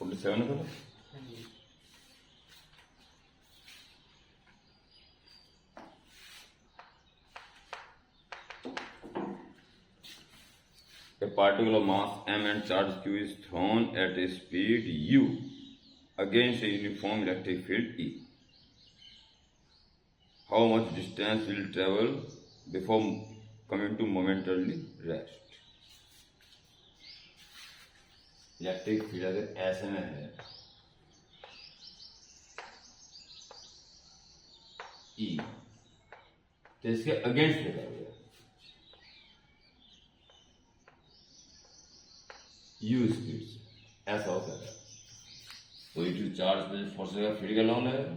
47 करो। A particle of mass m and charge q is thrown at a speed u against a uniform electric field E. How much distance will travel before coming to momentarily rest? Electric field अगर ऐसे में है E, तो इसके against लेकर गया U speed से, ऐसा होता है। पॉजिटिव चार्ज पे फोर्स का फील्ड का लॉन्ग लगेगा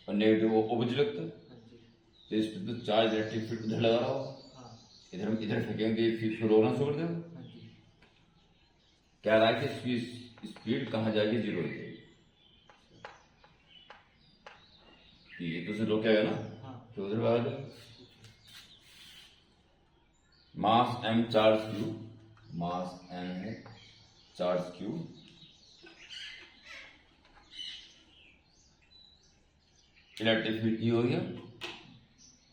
और नेगेटिव वो ऑपोजिट लगता है। तो इस पे तो चार्ज इलेक्ट्रिक फील्ड उधर लगा रहा होगा, इधर फेंकेंगे फील्ड को रोकना शुरू कर देगा। कह रहा है कि स्पीड कहाँ जाएगी, जीरो हो जाएगी। ये तो उसे रोकेगा ना, तो उधर भाग जाएगा। मास m चार्ज q, मास m है charge q, electric field E हो गया।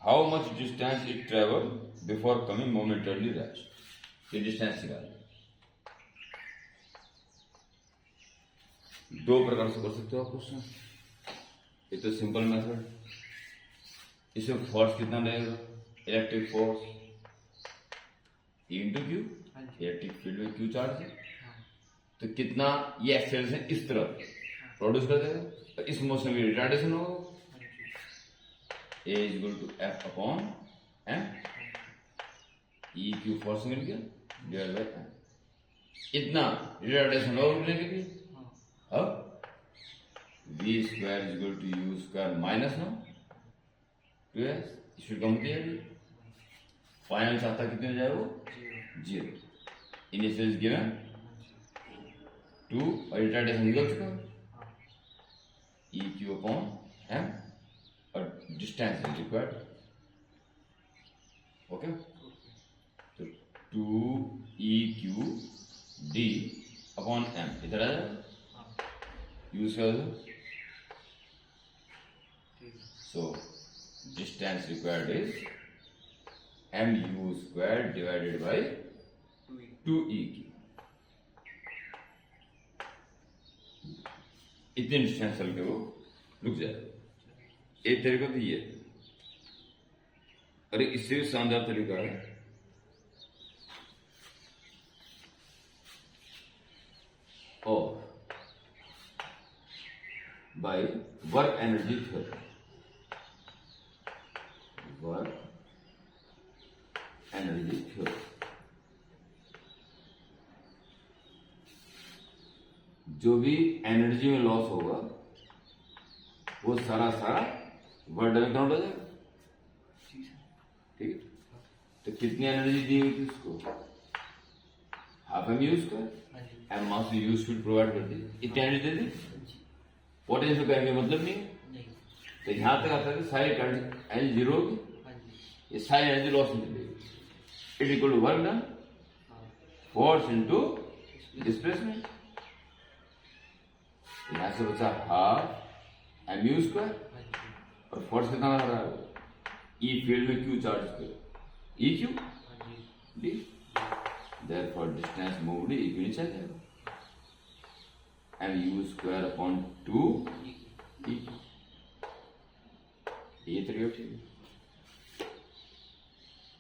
How much distance it travel before coming momentarily rest, ये डिस्टेंस निकाल। दो प्रकार से कर सकते हो आप क्वेश्चन। एक तो सिंपल मेथड, इसमें फोर्स कितना रहेगा, electric force E into Q, electric field में क्यू चार्ज है, तो कितना ये एक्सेलरेशन इस तरफ प्रोड्यूस कर देगा, तो इस मोशन में रिटार्डेशन होगा। A is equal to F upon M, E Q force मिल गया डिवाइड बाय M, इतना रिटार्डेशन होगा मिलने के लिए। अब v square is equal to u square minus 2s, इसको कम किया। फाइनल चाहता कितने हो जाए वो, 0। इनिशियल गिवन 2 और रिटार्डेशन निकल चुका e क्यू अपॉन m और डिस्टेंस इज रिक्वायर्ड। ओके, तो 2 e Q d upon m इधर आ जाएगा, यूज कर दो। So distance required is mu square divided by 2e Q. इतने डिस्टेंस चल के वो रुक जाएगा। एक तरीका तो ये, अरे इससे भी शानदार तरीका है, और by work energy theorem, work energy theorem. जो भी एनर्जी में लॉस होगा वो सारा वर्क डन काउंट हो जाएगा। ठीक है, तो कितनी एनर्जी दी हुई थी उसको, half m u square, m mass u speed provide कर दी, इतनी एनर्जी दे दी। पोटेंशियल करेंगे मतलब नहीं, तो यहां तक आता है सारी एनर्जी जीरो होगी, ये सारी एनर्जी लॉस में चलेगी। It equal to work done, force into displacement. यहां से बचा हाफ एम यू स्क्वायर, और फोर्स कितना लग रहा है, ई फील्ड में क्यू चार्ज पे E q d, therefore distance moved E q नीचे आ जाएगा, m u square upon 2 E. ये तरीका ठीक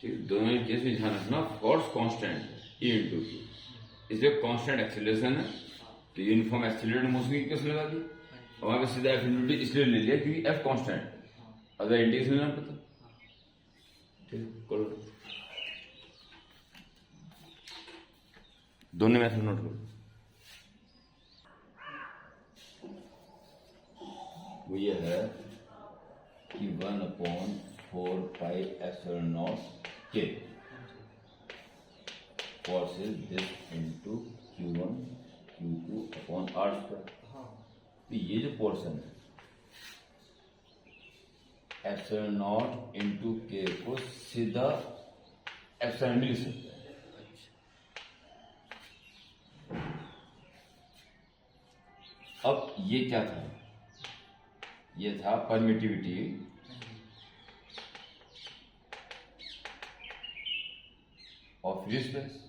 है। दोनों केस में ध्यान रखना, force constant E into q, इसलिए कांस्टेंट एक्सेलरेशन है, तो यूनिफॉर्म एक्सेलरेटेड मोशन की कैसे लगा दी, और वहां पे सीधा एफ इंटू डी इसलिए ले लिया क्योंकि एफ कांस्टेंट, अगर इंटीग्रेशन लेना पता। ठीक, करो दोनों मेथड नोट करो। वो ये है कि 1/4πε0 के force is this into Q1 Q2 upon R square. तो ये जो पोर्शन है ε0 इंटू के को सीधा एप्सिलॉन भी लिख सकते हैं। अब ये क्या था, ये था परमिटिविटी ऑफ फ्री स्पेस।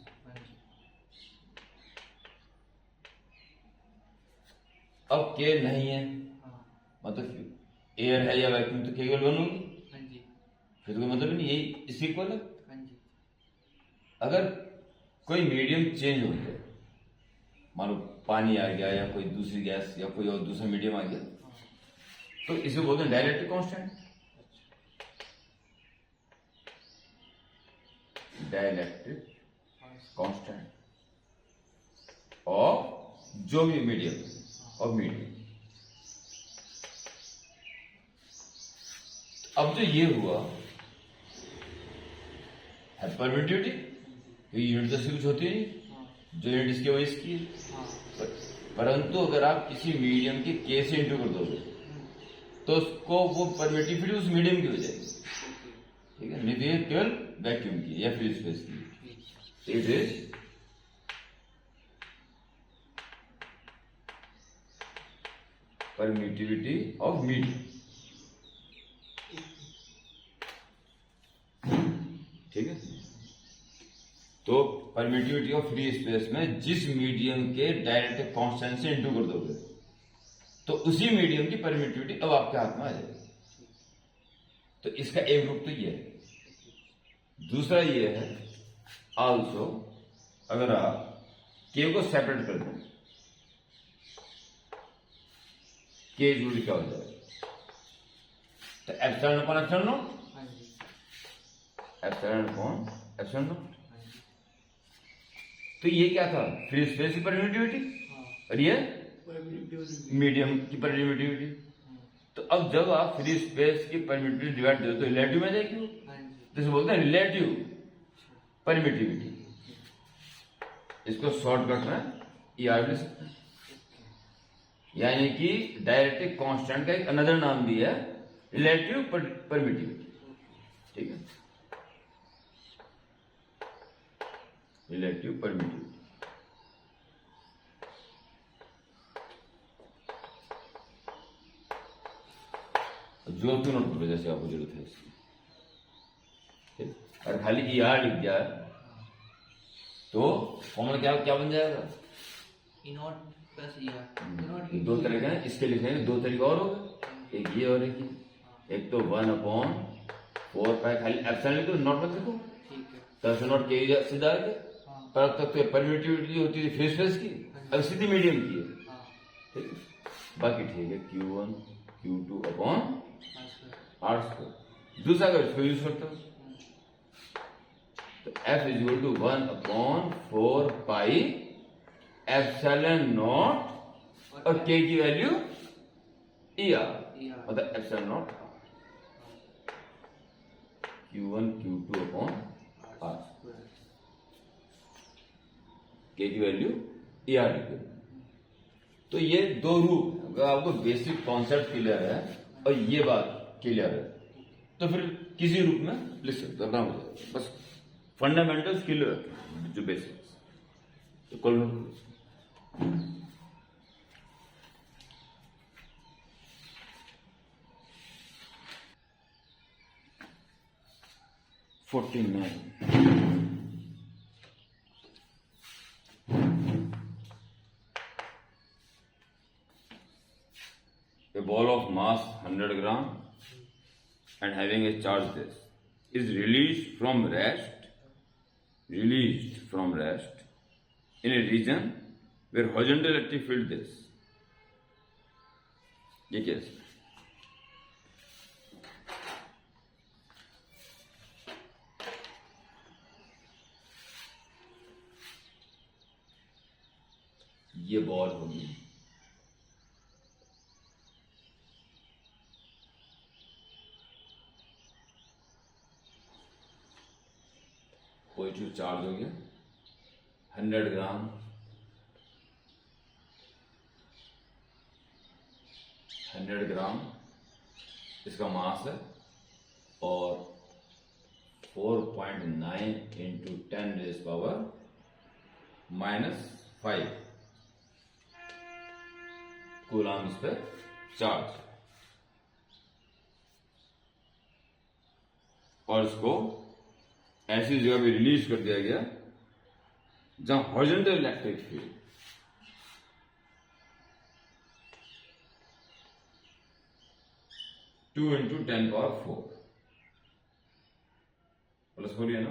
अब के नहीं है, मतलब एयर है या वैक्यूम, तो केवल वन होगी, फिर कोई मतलब नहीं, यही इसी इक्वल है। अगर कोई मीडियम चेंज हो गया, मान लो पानी आ गया या कोई दूसरी गैस या कोई और दूसरा मीडियम आ गया, तो इसे बोलते हैं dielectric constant. Dielectric constant of जो भी मीडियम और मीडियम। अब जो ये हुआ है परमिटिविटी, यूनिट तो कुछ होती नहीं, जो यूनिट इसकी वही इसकी है। परंतु अगर आप किसी मीडियम के के से इंटू कर दोगे तो उसको वो परमिटिविटी उस मीडियम की हो जाएगी, ठीक है, नहीं तो ये केवल वैक्यूम की या फ्री स्पेस की। It is permittivity of medium, ठीक है। तो परमिटिविटी ऑफ फ्री स्पेस में जिस मीडियम के डायरेक्ट कांस्टेंट से इंटू कर दोगे तो उसी मीडियम की परमिटिविटी अब आपके हाथ में आ जाएगी। तो इसका एक रूप तो ये है। दूसरा ये है आल्सो, अगर आप के को सेपरेट कर दें, के जरूरी क्या हो जाएगा, तो epsilon upon epsilon not, epsilon upon epsilon not. तो ये क्या था, फ्री स्पेस की परमिटिविटी, और ये मीडियम की परमिटिविटी। तो अब जब आप फ्री स्पेस की परमिटिविटी डिवाइड करो तो रिलेटिव में जाएगी, जैसे बोलते हैं रिलेटिव परमिटिविटी। इसको शॉर्टकट में ईआर ले सकते हैं, यानी कि डायरेक्ट्रिक कांस्टेंट का एक अनदर नाम भी है रिलेटिव परमिटिविटी, ठीक है, रिलेटिव परमिटिविटी। जो क्यों नोट करो जैसे आपको जरूरत है इसकी, और खाली ई आर लिख दिया तो फॉर्मूला क्या क्या बन जाएगा, इनॉट प्लस ई आर। दो तरह के हैं, इसके लिखने के दो तरीके और हो गए, एक ये और एक तो 1/4 खाली एप्सिलॉन लिखो, नॉट मत लिखो, ठीक है, तो एप्सिलॉन नॉट के सीधा आ गया। पर अब तक तो परमिटिविटी होती थी फ्री स्पेस की, अब सीधी मीडियम की है, ठीक है। बाकी ठीक है, Q1 Q2 upon are square. दूसरा अगर इसको यूज करते हो तो F is equal to 1/4 pi epsilon nought और K की वैल्यू ई आर, मतलब epsilon nought Q1 Q2 upon r, K की वैल्यू ई आर लिख। तो ये दो रूप, अगर आपको बेसिक कॉन्सेप्ट क्लियर है और ये बात क्लियर है तो फिर किसी रूप में लिख सकते हो, बस फंडामेंटल्स क्लियर है जो बेसिक्स। तो कल 49 a ball of mass 100 gram and having a charge this is released from rest in a region where horizontal electric field this, ये कैसे, ये बॉल होगी, पॉजिटिव चार्ज हो गया 100 ग्राम, 100 ग्राम इसका मास है और 4.9 इंटू 10⁻⁻⁵ कूलम इस पर चार्ज, और इसको ऐसी जगह पे रिलीज कर दिया गया जहां हॉरिजॉन्टल इलेक्ट्रिक फील्ड 2 × 10⁴ प्लस 4 है ना,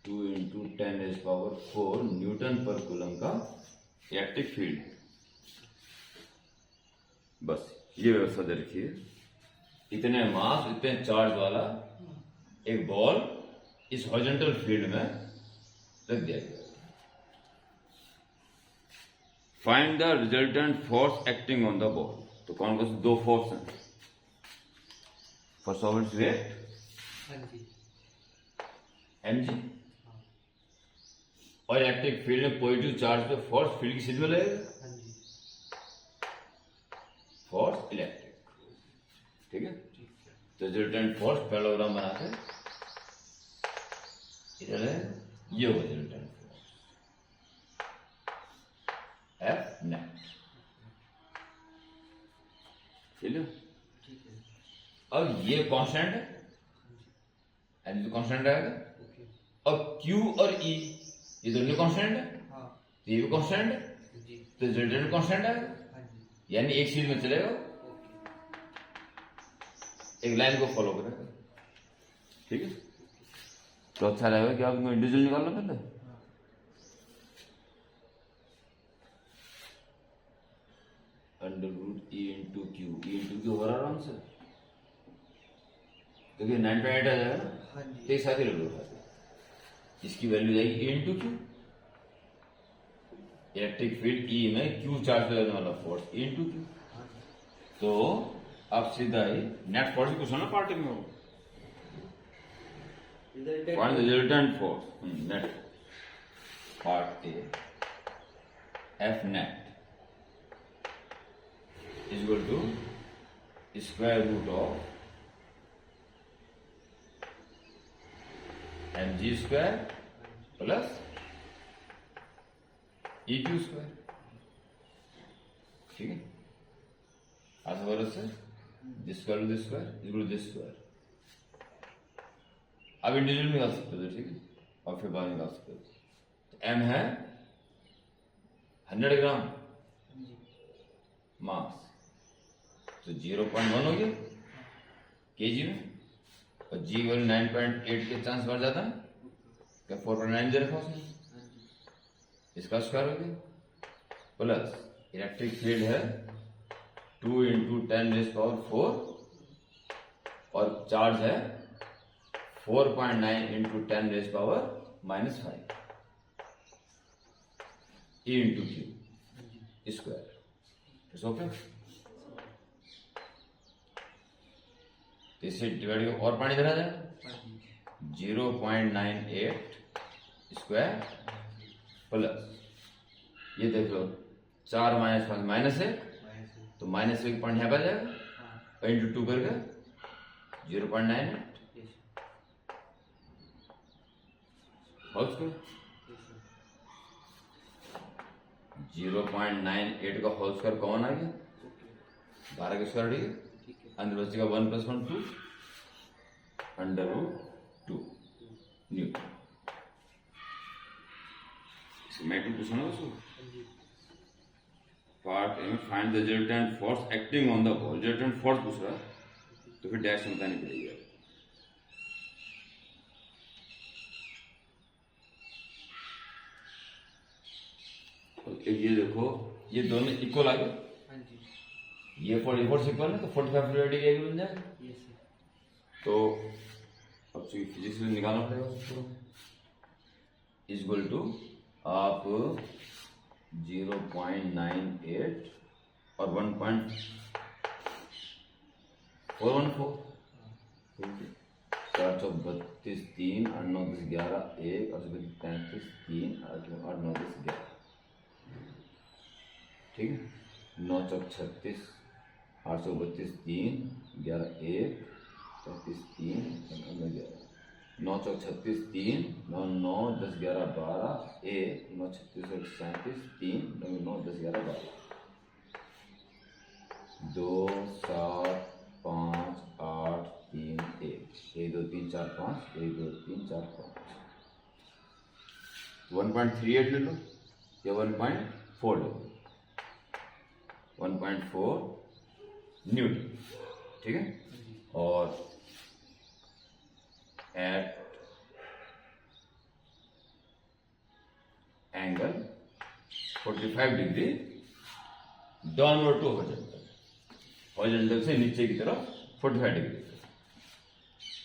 2 × 10⁴ न्यूटन पर कूलम का इलेक्ट्रिक फील्ड। बस ये व्यवस्था दे रखी है, इतने मास इतने चार्ज वाला एक बॉल इस हॉरिजॉन्टल फील्ड में रख दिया गया। Find the resultant force acting on the ball. तो कौन कौन से दो फोर्स हैं? First of its weight mg, और इलेक्ट्रिक फील्ड में पॉजिटिव चार्ज पे फोर्स फील्ड की सीध में लगेगा, फोर्स इलेक्ट्रिक। ठीक है, तो रिजल्टेंट फोर्स पैरेललोग्राम बनाते इधर है, ये होगा रिजल्टेंट फोर्स F नेट। चलिए, अब ये कांस्टेंट है, एम तो कांस्टेंट रहेगा, अब Q और E ये दोनों कांस्टेंट है, तो ये भी कांस्टेंट है, तो रिजल्टेंट कांस्टेंट आएगा, यानी एक सीध में चलेगा, एक लाइन को फॉलो करेगा। ठीक है, तो अच्छा रहेगा कि आप इंडिविजुअल निकाल लो पहले। √E × Q, E × Q हो रहा आराम से, देखिए 9.8 आ जाएगा ना, तो एक साथ ही रख लो, इसकी वैल्यू जाएगी E × Q, electric field E में Q चार्ज पे लगने वाला फोर्स E × Q, तो आप सीधा ही नेट फोर्स कुछ ना पार्टी में हो, find the resultant force net part A F net is equal to square root of mg square plus EQ square। ठीक है, आज वर्ष से this square this square equal this square. अब इंडिविजुअल निकाल सकते हो, ठीक है, और फिर बाहर निकाल सकते हो। तो m है 100 ग्राम मास, तो 0.1 हो गया केजी में, और जी वैल्यू 9.8 के चांस बढ़ जाता है, क्या 4.9 दे रखा उसने, इसका स्क्वायर हो गया, प्लस इलेक्ट्रिक फील्ड है 2 × 10⁴, और चार्ज है 4.9 × 10⁻⁻5 E × Q square. It's okay, तो इससे डिवाइड और पानी धरा जाए 0.98 स्क्वायर प्लस ये देख लो 4 - 5 माइनस है, तो -1 पॉइंट यहाँ पर जाएगा, और इंटू 2 करके 0.98 होल स्क्वायर। 0.98 का होल स्क्वायर कौन आ गया, 12 का स्क्वायर, ठीक है, अंदर बचेगा 1 + 1 2 √2 न्यूटन। मैथमेटिक्स पूछना है उसको, पार्ट ए में find the resultant force acting on the ball. Resultant force पूछ रहा है, तो फिर डैश बतानी पड़ेगी। ये देखो, ये दोनों इक्वल आ गए, ये 44 इक्वल है, तो 45 डिवाइडेड ये बन जाएगा। तो अब फिजिक्स में निकालना पड़ेगा उसको, इक्वल टू आप 0.98 और 1.414, 4 × 32 3 8 9 10 11 1 और 33 3 8 9 10 11, ठीक है, 9 × 36 8 × 32 3 11 1 33 3 11 9 × 36 3 9 9 10 11 12 1 9 36 और 37 3 9 10 11 12 2 7 5 8 3 1 1 2 3 4 5 1 2 3 4 5 1.38 ले लो या 1.4 ले लो 1.4 न्यूटन, ठीक है। और at angle 45 degree downward to horizontal से नीचे की तरफ 45 degree,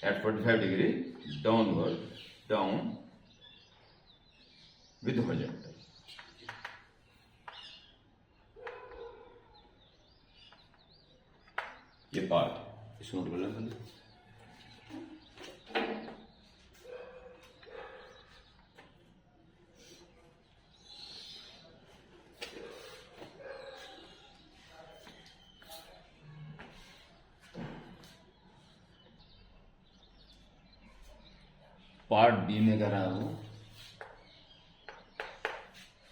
at 45 degree downward down with horizontal. ये पार्ट इसको नोट कर लेना। पार्ट बी में कह रहा हूं,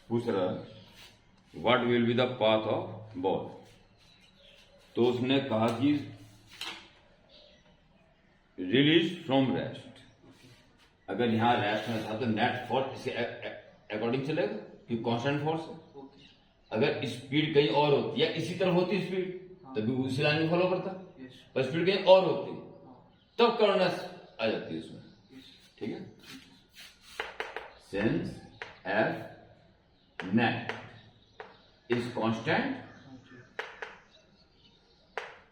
पूछ रहा what will be the path of ball. तो उसने कहा कि रिलीज फ्रॉम रेस्ट। अगर यहां रेस्ट में था तो नेट फोर्स इसे अकॉर्डिंग चलेगा कि कांस्टेंट फोर्स है। अगर स्पीड कहीं और होती या इसी तरह होती स्पीड तभी उसी लाइन में फॉलो करता, पर स्पीड कहीं और होती तब कर्वनेस आ जाती है उसमें, ठीक है। Since F net is constant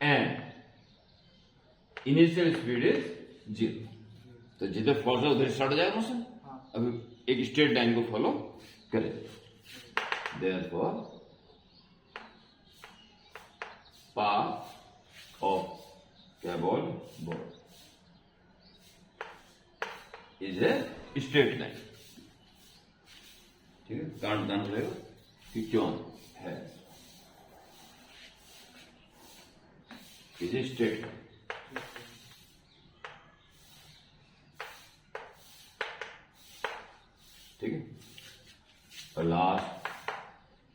and initial speed is 0, तो जिधर फोर्स है उधर स्टार्ट हो जाएगा मोशन। अभी एक स्ट्रेट लाइन को फॉलो करें, देयरफॉर पाथ ऑफ क्या ball is a straight line, ठीक है। कारण बताना पड़ेगा कि क्यों है इज ए स्ट्रेट लाइन, ठीक है। और लास्ट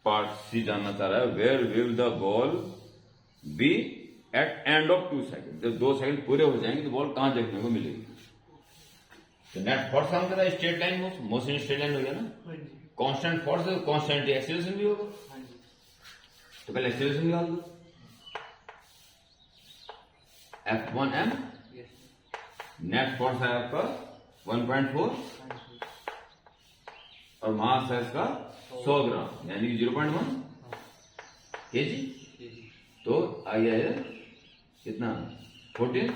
पार्ट सी जानना चाह रहा है, where will the ball be at end of 2 second. जब 2 सेकंड पूरे हो जाएंगे तो बॉल कहां देखने को मिलेगी। तो नेट फोर्स काम कर रहा है straight line motion straight line हो गया ना, कांस्टेंट फोर्स है कांस्टेंट एक्सीलरेशन भी होगा। तो पहले एक्सीलरेशन निकाल दो, F1m नेट फोर्स है आपका 1.4 और मास है इसका 100 ग्राम यानी कि 0.1 kg। तो आ गया है कितना 14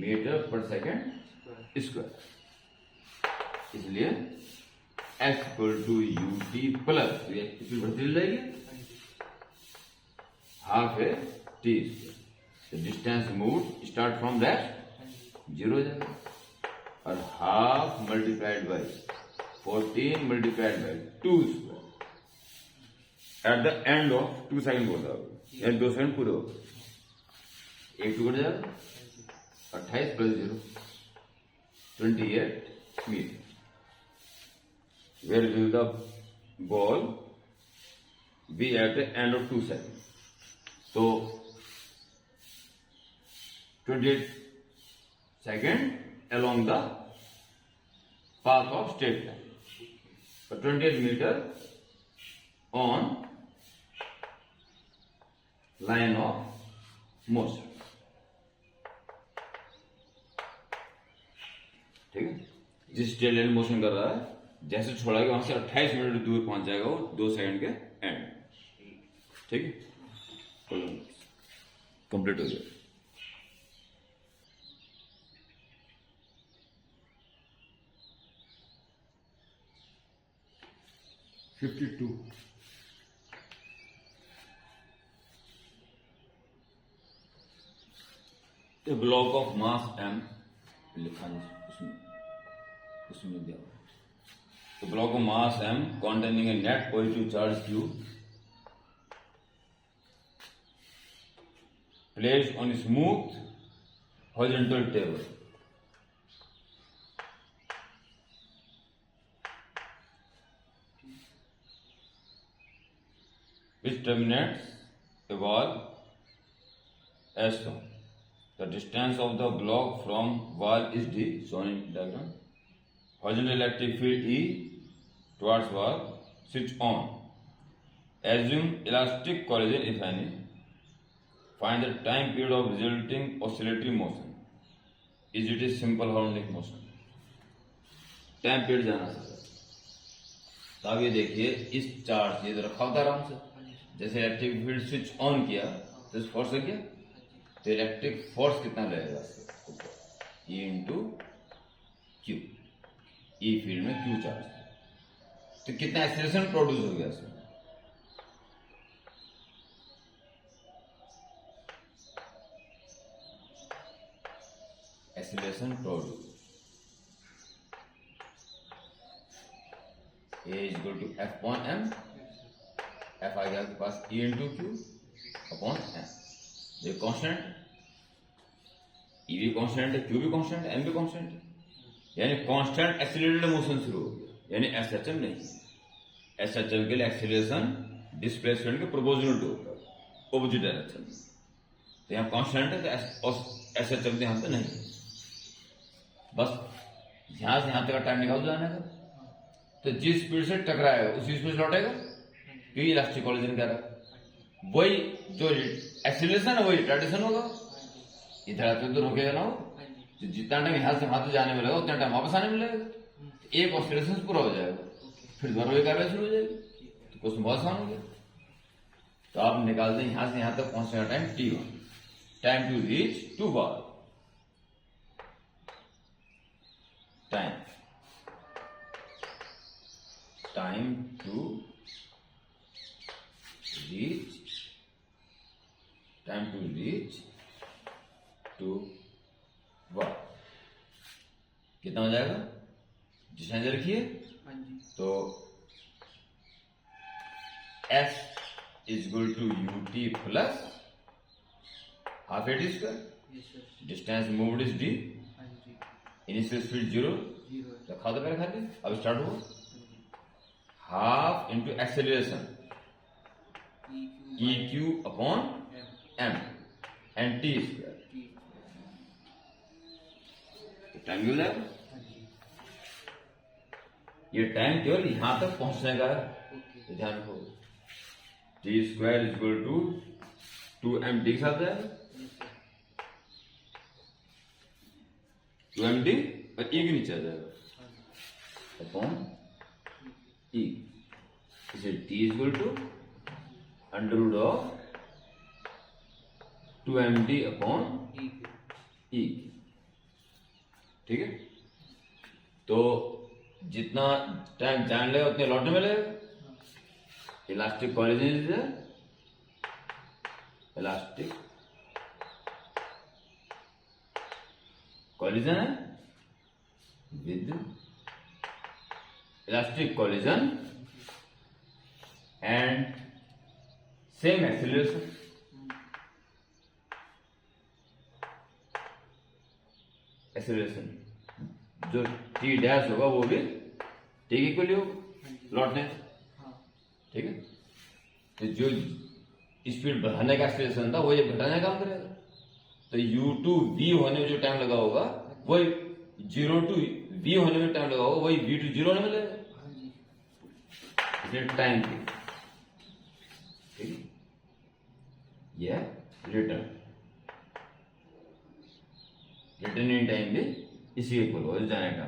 मीटर पर सेकेंड स्क्वायर। इसलिए F equal to ut plus इसमें बढ़ती जाएगी हाफ है t square. Distance move start from rest 0 हो जाएगा और half multiplied by 14 multiplied by 2 square at the end of 2 second बोला यानी 2 सेकंड पूरे हो गए। 1 2 बढ़ जाएगा 28 plus 0 28 metre. Where will the ball be at the end of 2 seconds? So 28 second along the path of straight line. So 28 meter on line of motion. ठीक है। जिस स्ट्रेट लाइन मोशन कर रहा है जैसे छोड़ाएगा वहां से 28 मिनट दूर पहुंच जाएगा वो 2 सेकंड के एंड, ठीक है। कंप्लीट हो गया। A block of mass m लिखा है उसमें दिया हुआ। The block of mass m containing a net positive charge q placed on a smooth horizontal table. which terminates a wall as shown. The distance of the block from wall is d, shown in diagram. Horizontal electric field E towards wall, switch on. Assume elastic collision if any. Find the time period of resulting oscillatory motion. Is it a simple harmonic motion? Time period जाना sir. तो अब ये देखिए, इस charge ये रखा होता आराम से, जैसे इलेक्ट्रिक फील्ड स्विच ऑन किया तो इस फोर्स लग गया, तो इलेक्ट्रिक फोर्स कितना लगेगा ई इंटू क्यू। ई फील्ड में क्यू चार्ज, तो कितना एक्सीलरेशन प्रोड्यूस हो गया इसमें। Acceleration produce A is equal to F upon M. F आ गया आपके पास E into Q upon M। ये कांस्टेंट, E भी कांस्टेंट है, Q भी कांस्टेंट है, M भी कांस्टेंट है, यानी कांस्टेंट एक्सीलरेटेड मोशन शुरू हो गया, यानी SHM नहीं। SHM के लिए एक्सीलरेशन डिस्प्लेसमेंट के प्रोपोर्शनल टू होगा, ऑपोजिट डायरेक्शन में। तो यहाँ कांस्टेंट है तो SHM यहाँ पे नहीं, बस यहां से यहां तक टाइम निकाल जाने का, तो जिस स्पीड से टकराएगा उसी स्पीड से लौटेगा, क्योंकि इलास्टिक कोलिजन कह रहा है। वही जो एक्सीलरेशन है वही रिटार्डेशन होगा, इधर आते तो रुकेगा ना वो, तो जितना टाइम यहां से वहां जाने में लगेगा उतना टाइम वापस आने में लगेगा, तो एक ऑसिलेशन पूरा हो जाएगा, फिर दोबारा वही कार्रवाई शुरू हो जाएगी, तो क्वेश्चन बहुत आसान हो गया। तो आप निकाल दें यहां से यहां तक पहुंचने का time t1, time to reach two बार, time to reach to what, कितना हो जाएगा, डिस्टेंस रखिए, तो s is equal to ut plus half at square, distance moved is d, initial speed 0 रखा था पहले खाली, अब स्टार्ट हो, half into acceleration E Q upon M and T square, time मिल जाएगा। ये टाइम केवल यहां तक पहुंचने का है, तो ध्यान रखो, t square is equal to 2m d के साथ जाएगा, 2m डी और ई के नीचे आ जाएगा अपॉन E, इसे T is equal to under root of 2md upon E, ठीक है। तो जितना टाइम जान लेगा उतने लौटने में लगेगा। इलास्टिक कोलिजन है, इलास्टिक कोलिजन है with elastic collision and same acceleration, जो t डैश होगा वो भी t के इक्वल होगा लौटने, ठीक है। तो जो स्पीड बढ़ाने का एक्सेलरेशन था वो ये घटाने का काम करेगा, तो u2v होने में जो टाइम लगा होगा वही 0 to v होने में टाइम लगा होगा वही v to 0 होने में लगेगा, टाइम की, ठीक है। यह रिटर्न इन टाइम भी इसी इक्वल हो जाने का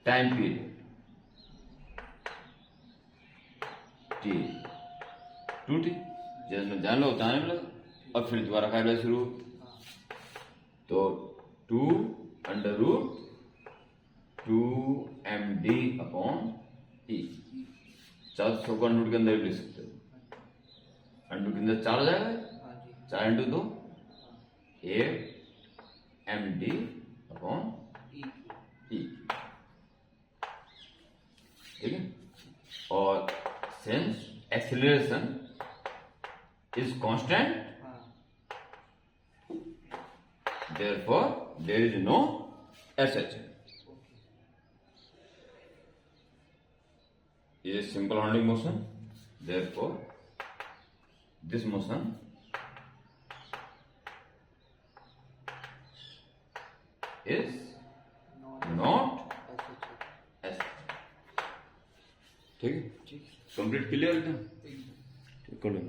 टाइम पीरियड टी 2t, जैसे जान लो उतना में लगा, और फिर दोबारा कार्य शुरू, तो 2 अंडर रूट 2md अपॉन ई, 400 को अंडर के अंदर भी ले सकते हो, अंडर के अंदर 4 हो जाएगा, 4 इंटू 2 8md अपॉन ई, ठीक है। और since acceleration is constant, therefore there is no SHM. It is simple harmonic motion therefore this motion is not as ठीक है कंप्लीट क्लियर एकदम ठीक कर लो